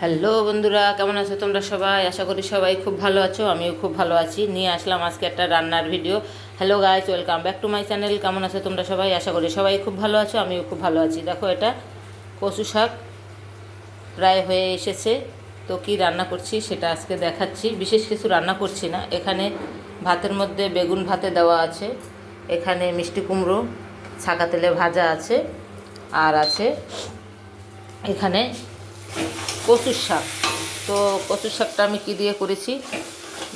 Hello বন্ধুরা, কেমন আছো তোমরা সবাই? আশা করি সবাই খুব ভালো আছো। আমিও খুব ভালো আছি। নিয়ে আসলাম আজকে একটা রান্নার video. Hello guys, welcome back to my channel. কেমন আছো তোমরা সবাই? আশা করি সবাই খুব ভালো আছো, আমিও খুব ভালো আছি। দেখো, এটা কচু শাক প্রায় হয়ে এসেছে। তো কি রান্না করছি সেটা আজকে দেখাচ্ছি। বিশেষ কিছু রান্না করছি না। এখানে ভাতের মধ্যে বেগুন ভাতে দেওয়া আছে, এখানে মিষ্টি কুমড়ো ছাকা তেলে ভাজা আছে, আর আছে এখানে কচুর শাক। তো কচুর শাকটা আমি কী দিয়ে করেছি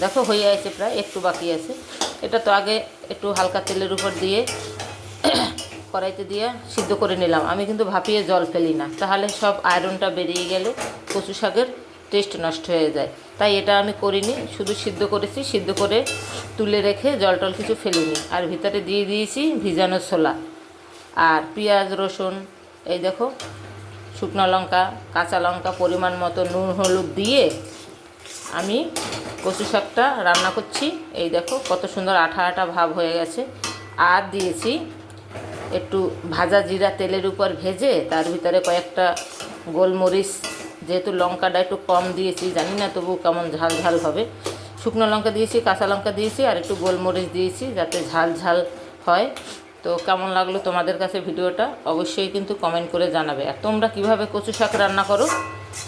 দেখো, হয়ে আছে, প্রায় একটু বাকি আছে। এটা তো আগে একটু হালকা তেলের উপর দিয়ে কড়াইতে দিয়ে সিদ্ধ করে নিলাম। আমি কিন্তু ভাপিয়ে জল ফেলি না, তাহলে সব আয়রনটা বেরিয়ে গেলে কচু শাকের টেস্ট নষ্ট হয়ে যায়। তাই এটা আমি করিনি, শুধু সিদ্ধ করেছি। সিদ্ধ করে তুলে রেখে জল টল কিছু ফেলিনি। আর ভিতরে দিয়ে দিয়েছি ভিজানো ছোলা আর পেঁয়াজ রসুন, এই দেখো শুকনো লঙ্কা কাঁচা লঙ্কা পরিমাণ মতো নুন হলুদ দিয়ে আমি কচু শাকটা রান্না করছি। এই দেখো কত সুন্দর আঠা আঠা ভাব হয়ে গেছে। আর দিয়েছি একটু ভাজা জিরা তেলের উপর ভেজে, তার ভিতরে কয়েকটা গোলমরিচ, যেহেতু লঙ্কাটা একটু কম দিয়েছি জানি না তবু কেমন ঝাল ঝাল হবে। শুকনো লঙ্কা দিয়েছি, কাঁচা লঙ্কা দিয়েছি, আর একটু গোলমরিচ দিয়েছি যাতে ঝাল ঝাল হয়। তো কেমন লাগলো তোমাদের কাছে ভিডিওটা অবশ্যই কিন্তু কমেন্ট করে জানাবে। আর তোমরা কীভাবে কচু শাক রান্না করো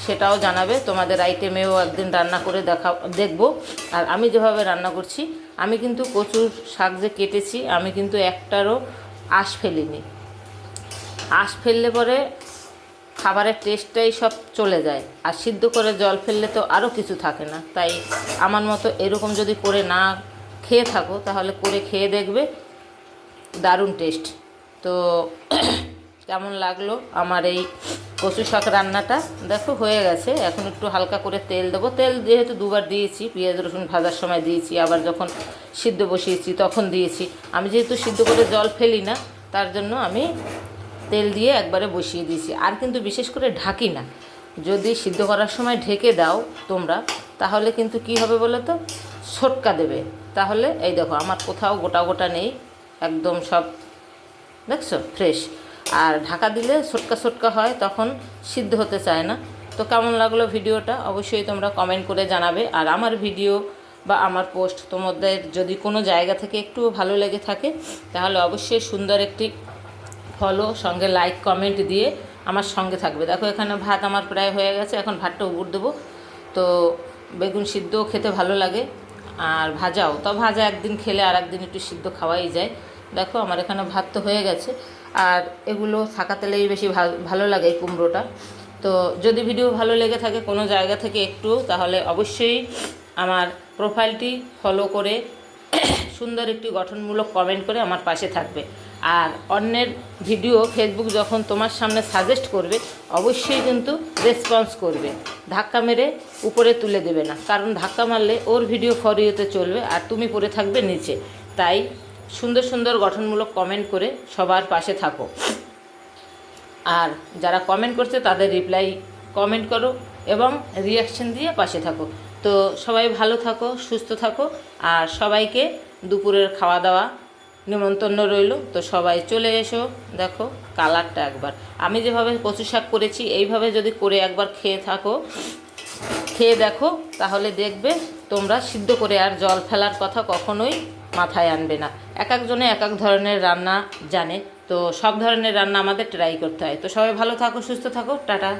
সেটাও জানাবে। তোমাদের আইটেমেও একদিন রান্না করে দেখব। আর আমি যেভাবে রান্না করছি, আমি কিন্তু কচুর শাক যে কেটেছি আমি কিন্তু একটারও আঁশ ফেলিনি। আঁশ ফেললে পরে খাবারের টেস্টটাই সব চলে যায়, আর সিদ্ধ করে জল ফেললে তো আরও কিছু থাকে না। তাই আমার মতো এরকম যদি করে না খেয়ে থাকো তাহলে করে খেয়ে দেখবে, দারুণ টেস্ট। তো কেমন লাগলো আমার এই কচু শাক রান্নাটা? দেখো হয়ে গেছে। এখন একটু হালকা করে তেল দেবো। তেল যেহেতু দুবার দিয়েছি, পেঁয়াজ রসুন ভাজার সময় দিয়েছি, আবার যখন সিদ্ধ বসিয়েছি তখন দিয়েছি। আমি যেহেতু সিদ্ধ করে জল ফেলি না, তার জন্য আমি তেল দিয়ে একবারে বসিয়ে দিয়েছি। আর কিন্তু বিশেষ করে ঢাকি না। যদি সিদ্ধ করার সময় ঢেকে দাও তোমরা, তাহলে কিন্তু কি হবে বলো তো, ছটকা দেবে। তাহলে এই দেখো আমার কোথাও গোটা গোটা নেই, একদম সব দেখছো ফ্রেশ। আর ঢাকা দিলে ছটকা ছটকা হয়, তখন সিদ্ধ হতে চায় না। তো কেমন লাগলো ভিডিওটা অবশ্যই তোমরা কমেন্ট করে জানাবে। আর আমার ভিডিও বা আমার পোস্ট তোমাদের যদি কোনো জায়গা থেকে একটু ভালো লেগে থাকে, তাহলে অবশ্যই সুন্দর একটি ফলো, সঙ্গে লাইক কমেন্ট দিয়ে আমার সঙ্গে থাকবে। দেখো এখানে ভাত আমার প্রায় হয়ে গেছে, এখন ভাতটা উপর দেবো। তো বেগুন সিদ্ধও খেতে ভালো লাগে, আর ভাজাও। তো ভাজা একদিন খেলে আর একদিন একটু সিদ্ধ খাওয়াই যায়। দেখো আমার এখানে ভাত তো হয়ে গেছে। আর এগুলো থাকা তেলেই বেশি ভালো লাগে এই কুমড়োটা। তো যদি ভিডিও ভালো লেগে থাকে কোনো জায়গা থেকে একটু, তাহলে অবশ্যই আমার প্রোফাইলটি ফলো করে সুন্দর একটি গঠনমূলক কমেন্ট করে আমার পাশে থাকবে। আর অন্যের ভিডিও ফেসবুক যখন তোমার সামনে সাজেস্ট করবে, অবশ্যই কিন্তু রেসপন্স করবে। ধাক্কা মেরে উপরে তুলে দেবে না, কারণ ধাক্কা মারলে ওর ভিডিও ফর ইউতে চলবে আর তুমি পড়ে থাকবে নিচে। তাই সুন্দর সুন্দর গঠনমূলক কমেন্ট করে সবার পাশে থাকো। আর যারা কমেন্ট করছে তাদের রিপ্লাই কমেন্ট করো এবং রিয়াকশন দিয়ে পাশে থাকো। তো সবাই ভালো থাকো, সুস্থ থাকো। আর সবাইকে দুপুরের খাওয়া দাওয়া নিমন্ত্রণ রইল। তো সবাই চলে এসো। দেখো কালারটা একবার, আমি যেভাবে কচু শাক করেছি এইভাবে যদি করে একবার খেয়ে দেখো, তাহলে দেখবে তোমরা সিদ্ধ করে আর জল ফেলার কথা কখনোই মাথায় আনবে না। এক একজনে এক এক ধরনের রান্না জানে, তো সব ধরনের রান্না আমাদের ট্রাই করতে হয়। তো সবাই ভালো থাকো, সুস্থ থাকো, টাটা।